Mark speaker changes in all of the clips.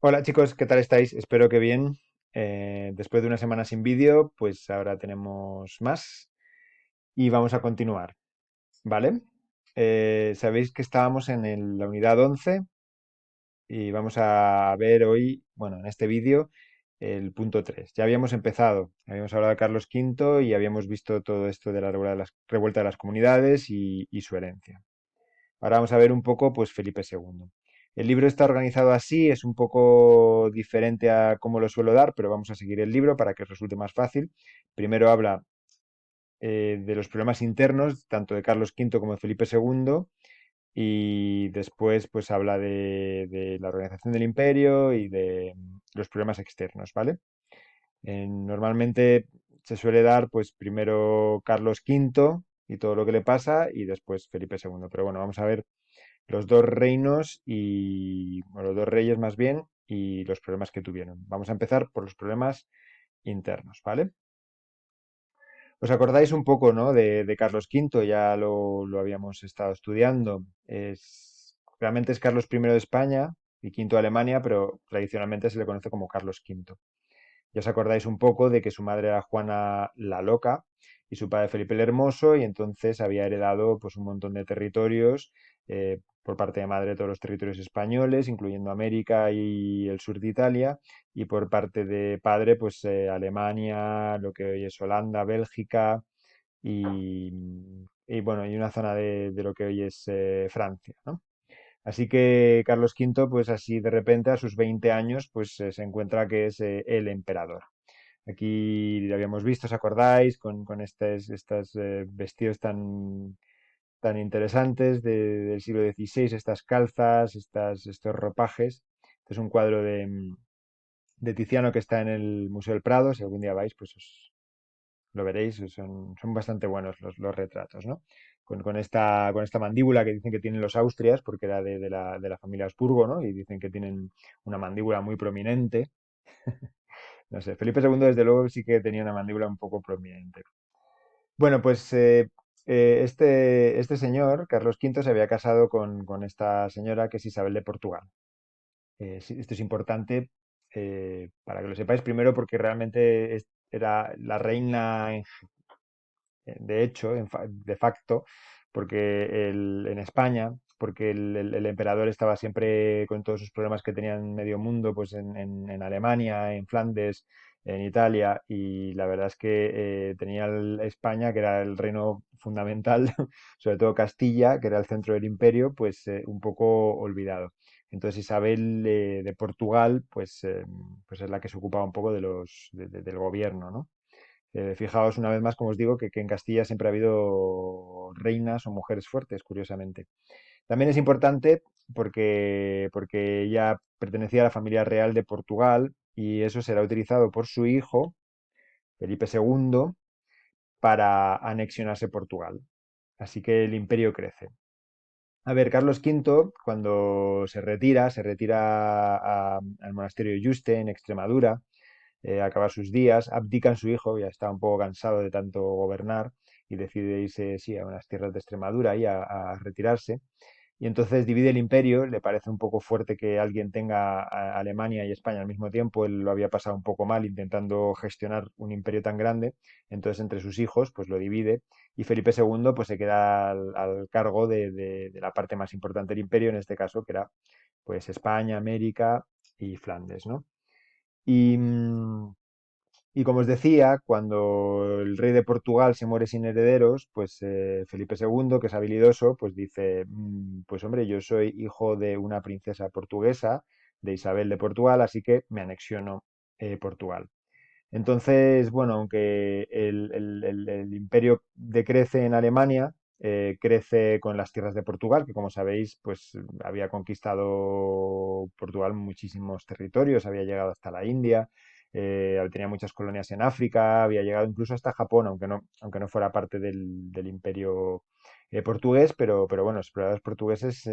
Speaker 1: Hola chicos, ¿qué tal estáis? Espero que bien. Después de una semana sin vídeo, pues ahora tenemos más y vamos a continuar, ¿vale? Sabéis que estábamos en la unidad 11 y vamos a ver hoy, bueno, en este vídeo, el punto 3. Ya habíamos empezado, habíamos hablado de Carlos V y habíamos visto todo esto de la revuelta de las comunidades y su herencia. Ahora vamos a ver un poco, pues, Felipe II. El libro está organizado así, es un poco diferente a cómo lo suelo dar, pero vamos a seguir el libro para que os resulte más fácil. Primero habla de los problemas internos, tanto de Carlos V como de Felipe II, y después pues habla de la organización del imperio y de los problemas externos, ¿vale? Normalmente se suele dar pues primero Carlos V y todo lo que le pasa y después Felipe II. Pero bueno, vamos a ver los dos reinos y, bueno, los dos reyes más bien, y los problemas que tuvieron. Vamos a empezar por los problemas internos, ¿vale? ¿Os acordáis un poco, ¿no? de Carlos V? Ya lo habíamos estado estudiando. Realmente es Carlos I de España y V de Alemania, pero tradicionalmente se le conoce como Carlos V. Ya os acordáis un poco de que su madre era Juana la Loca y su padre Felipe el Hermoso, y entonces había heredado pues un montón de territorios, por parte de madre todos los territorios españoles, incluyendo América y el sur de Italia, y por parte de padre pues Alemania, lo que hoy es Holanda, Bélgica y, y bueno, y una zona de lo que hoy es Francia, ¿no? Así que Carlos V, pues así de repente a sus 20 años, pues se encuentra que es el emperador. Aquí lo habíamos visto, ¿os acordáis? Con estos vestidos tan interesantes del siglo XVI, estas calzas, estos ropajes. Este es un cuadro de Tiziano que está en el Museo del Prado. Si algún día vais, pues os lo veréis. Son bastante buenos los retratos, ¿no? Con esta mandíbula que dicen que tienen los Austrias, porque era de la familia Habsburgo, ¿no? Y dicen que tienen una mandíbula muy prominente. No sé, Felipe II desde luego sí que tenía una mandíbula un poco prominente. Bueno, pues este señor, Carlos V, se había casado con esta señora que es Isabel de Portugal. Sí, esto es importante para que lo sepáis primero porque realmente era la reina de hecho, de facto, porque en España, porque el emperador estaba siempre con todos sus problemas que tenía en medio mundo, pues en Alemania, en Flandes, en Italia, y la verdad es que tenía España, que era el reino fundamental, sobre todo Castilla, que era el centro del imperio, pues un poco olvidado. Entonces Isabel de Portugal, pues es la que se ocupaba un poco del gobierno, ¿no? Fijaos una vez más, como os digo, que en Castilla siempre ha habido reinas o mujeres fuertes, curiosamente. También es importante porque ella pertenecía a la familia real de Portugal y eso será utilizado por su hijo, Felipe II, para anexionarse Portugal. Así que el imperio crece. A ver, Carlos V, cuando se retira al monasterio de Yuste, en Extremadura, acabar sus días, abdica en su hijo, ya está un poco cansado de tanto gobernar y decide irse, sí, a unas tierras de Extremadura y a retirarse. Y entonces divide el imperio, le parece un poco fuerte que alguien tenga a Alemania y España al mismo tiempo, él lo había pasado un poco mal intentando gestionar un imperio tan grande, entonces entre sus hijos pues lo divide y Felipe II pues se queda al cargo de la parte más importante del imperio, en este caso que era pues España, América y Flandes, ¿no? Y, y como os decía, cuando el rey de Portugal se muere sin herederos, pues Felipe II, que es habilidoso, pues dice, pues hombre, yo soy hijo de una princesa portuguesa, de Isabel de Portugal, así que me anexiono Portugal. Entonces, bueno, aunque el imperio decrece en Alemania, crece con las tierras de Portugal, que como sabéis, pues había conquistado Portugal muchísimos territorios, había llegado hasta la India, tenía muchas colonias en África, había llegado incluso hasta Japón, aunque no fuera parte del imperio portugués, pero bueno, los exploradores portugueses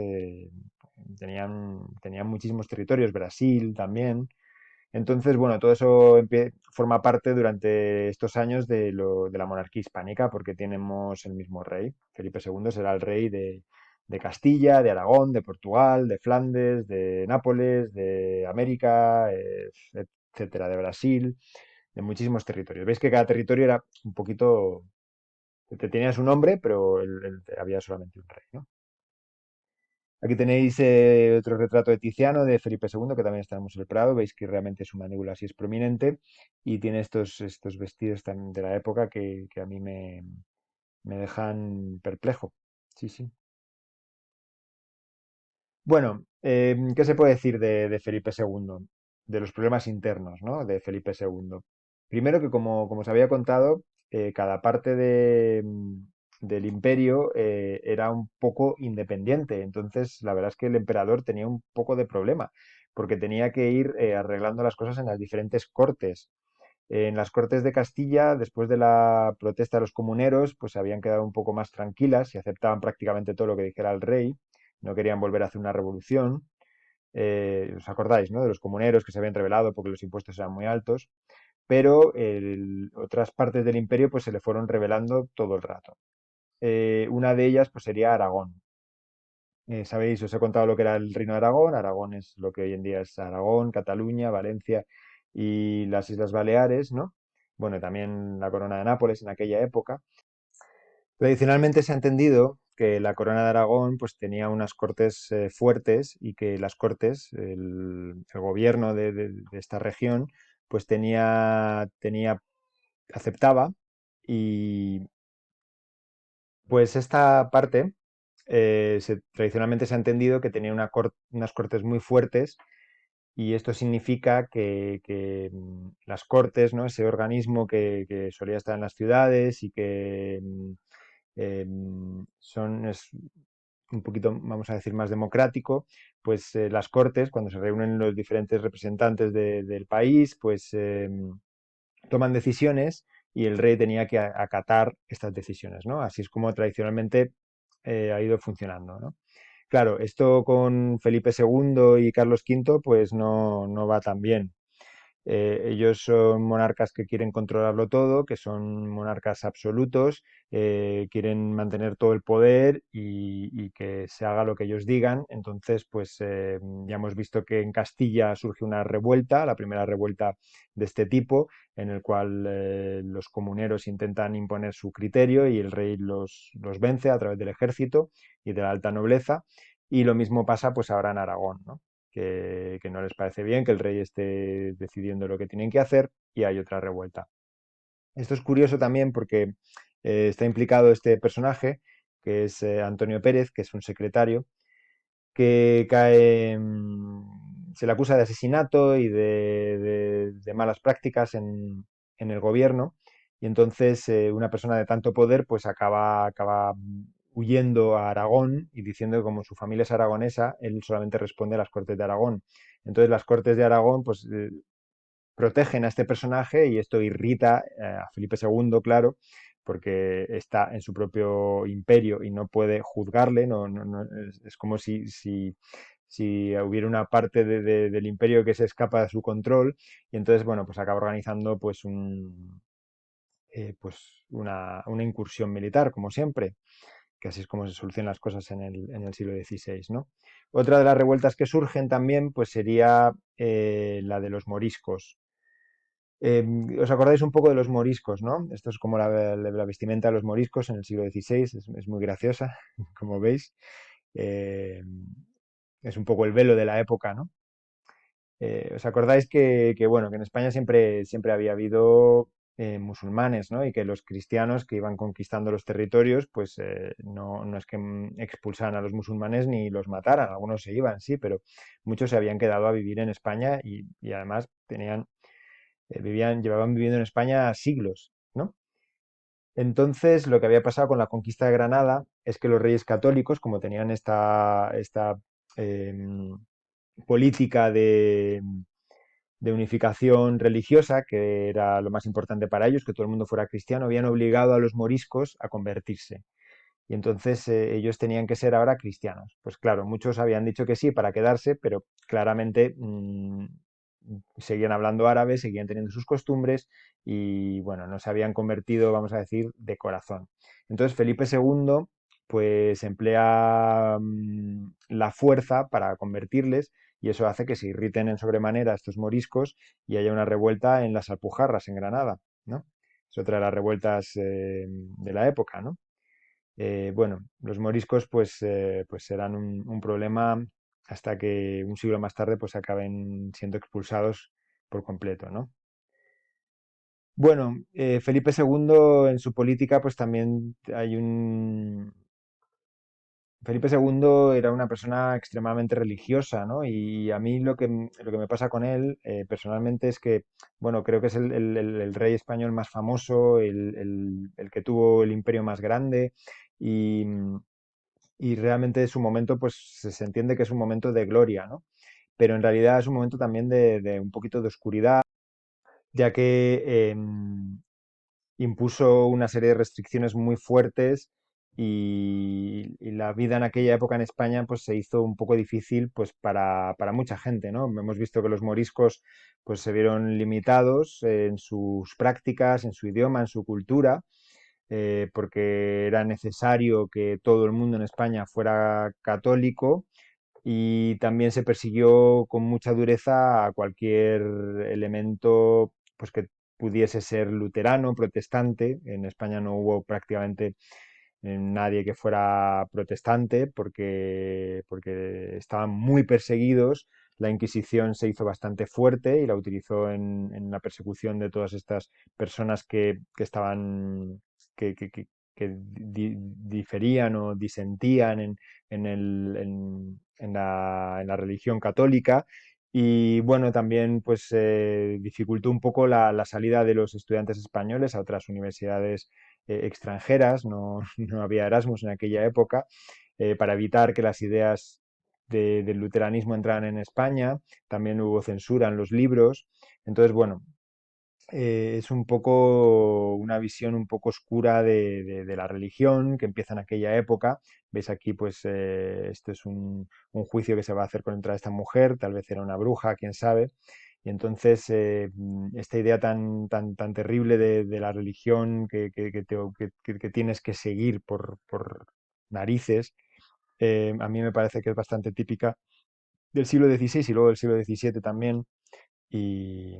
Speaker 1: tenían muchísimos territorios, Brasil también. Entonces, bueno, todo eso forma parte durante estos años de la monarquía hispánica, porque tenemos el mismo rey. Felipe II será el rey de Castilla, de Aragón, de Portugal, de Flandes, de Nápoles, de América, etcétera, de Brasil, de muchísimos territorios. Veis que cada territorio era un poquito, tenía su nombre, pero había solamente un rey, ¿no? Aquí tenéis otro retrato de Tiziano, de Felipe II, que también está en el Museo del Prado. Veis que realmente su mandíbula sí es prominente y tiene estos vestidos de la época que a mí me dejan perplejo. Sí, sí. Bueno, ¿qué se puede decir de Felipe II? De los problemas internos, ¿no? De Felipe II. Primero que, como os había contado, cada parte del imperio era un poco independiente. Entonces, la verdad es que el emperador tenía un poco de problema, porque tenía que ir arreglando las cosas en las diferentes cortes. En las Cortes de Castilla, después de la protesta de los comuneros, pues se habían quedado un poco más tranquilas y aceptaban prácticamente todo lo que dijera el rey. No querían volver a hacer una revolución. ¿Os acordáis, no? De los comuneros que se habían rebelado porque los impuestos eran muy altos. Pero otras partes del imperio pues se le fueron rebelando todo el rato. Una de ellas pues sería Aragón. ¿Sabéis? Os he contado lo que era el Reino de Aragón. Aragón es lo que hoy en día es Aragón, Cataluña, Valencia y las Islas Baleares, ¿no? Bueno, también la Corona de Nápoles en aquella época. Tradicionalmente se ha entendido que la Corona de Aragón pues tenía unas cortes fuertes y que las cortes, el gobierno de esta región, pues aceptaba y pues esta parte tradicionalmente se ha entendido que tenía unas cortes muy fuertes y esto significa que las cortes, ¿no? Ese organismo que solía estar en las ciudades y que es un poquito, vamos a decir, más democrático, pues las cortes, cuando se reúnen los diferentes representantes del país, pues toman decisiones y el rey tenía que acatar estas decisiones, ¿no? Así es como tradicionalmente ha ido funcionando, ¿no? Claro, esto con Felipe II y Carlos V pues no va tan bien. Ellos son monarcas que quieren controlarlo todo, que son monarcas absolutos, quieren mantener todo el poder y que se haga lo que ellos digan. Entonces, pues ya hemos visto que en Castilla surge una revuelta, la primera revuelta de este tipo, en el cual los comuneros intentan imponer su criterio y el rey los vence a través del ejército y de la alta nobleza. Y lo mismo pasa pues ahora en Aragón, ¿no? Que no les parece bien que el rey esté decidiendo lo que tienen que hacer y hay otra revuelta. Esto es curioso también porque está implicado este personaje, que es Antonio Pérez, que es un secretario, que cae, se le acusa de asesinato y de malas prácticas en el gobierno, y entonces una persona de tanto poder pues acaba huyendo a Aragón y diciendo que como su familia es aragonesa, él solamente responde a las Cortes de Aragón. Entonces las Cortes de Aragón pues protegen a este personaje y esto irrita a Felipe II, claro, porque está en su propio imperio y no puede juzgarle, es como si hubiera una parte del imperio que se escapa de su control y entonces, bueno, pues acaba organizando pues una incursión militar, como siempre, que así es como se solucionan las cosas en el siglo XVI, ¿no? Otra de las revueltas que surgen también, pues sería la de los moriscos. ¿Os acordáis un poco de los moriscos, no? Esto es como la vestimenta de los moriscos en el siglo XVI, es muy graciosa, como veis. Eh, es un poco el velo de la época, ¿no? ¿Os acordáis bueno, que en España siempre había habido musulmanes, ¿no? Y que los cristianos que iban conquistando los territorios, pues no es que expulsaran a los musulmanes ni los mataran, algunos se iban, sí, pero muchos se habían quedado a vivir en España y además llevaban viviendo en España siglos, ¿no? Entonces, lo que había pasado con la conquista de Granada es que los reyes católicos, como tenían esta em, política de unificación religiosa, que era lo más importante para ellos, que todo el mundo fuera cristiano, habían obligado a los moriscos a convertirse. Y entonces ellos tenían que ser ahora cristianos. Pues claro, muchos habían dicho que sí para quedarse, pero claramente seguían hablando árabe, seguían teniendo sus costumbres y bueno, no se habían convertido, vamos a decir, de corazón. Entonces Felipe II pues emplea la fuerza para convertirles y eso hace que se irriten en sobremanera estos moriscos y haya una revuelta en las Alpujarras, en Granada, ¿no? Es otra de las revueltas de la época, ¿no? Bueno, los moriscos pues serán un problema hasta que un siglo más tarde pues acaben siendo expulsados por completo, ¿no? Bueno, Felipe II en su política pues también hay un... Felipe II era una persona extremadamente religiosa, ¿no? Y a mí lo que me pasa con él personalmente es que, bueno, creo que es el rey español más famoso, el que tuvo el imperio más grande y, y realmente su momento, pues se entiende que es un momento de gloria, ¿no? Pero en realidad es un momento también de un poquito de oscuridad, ya que impuso una serie de restricciones muy fuertes y la vida en aquella época en España pues se hizo un poco difícil pues para mucha gente, ¿no? Hemos visto que los moriscos pues se vieron limitados en sus prácticas, en su idioma, en su cultura, porque era necesario que todo el mundo en España fuera católico y también se persiguió con mucha dureza a cualquier elemento pues que pudiese ser luterano, protestante. En España no hubo prácticamente nadie que fuera protestante porque estaban muy perseguidos. La Inquisición se hizo bastante fuerte y la utilizó en la persecución de todas estas personas que estaban, que diferían o disentían en la religión católica. Y bueno, también pues dificultó un poco la salida de los estudiantes españoles a otras universidades extranjeras, no, no había Erasmus en aquella época, para evitar que las ideas del luteranismo entraran en España, también hubo censura en los libros, entonces bueno, es un poco una visión un poco oscura de la religión que empieza en aquella época. Ves aquí, pues, esto es un juicio que se va a hacer contra esta mujer, tal vez era una bruja, quién sabe. Y entonces, esta idea tan terrible de la religión que tienes que seguir por narices, a mí me parece que es bastante típica del siglo XVI y luego del siglo XVII también. Y,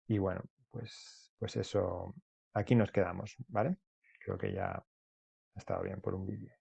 Speaker 1: y bueno, pues eso, aquí nos quedamos, ¿vale? Creo que ya ha estado bien por un vídeo.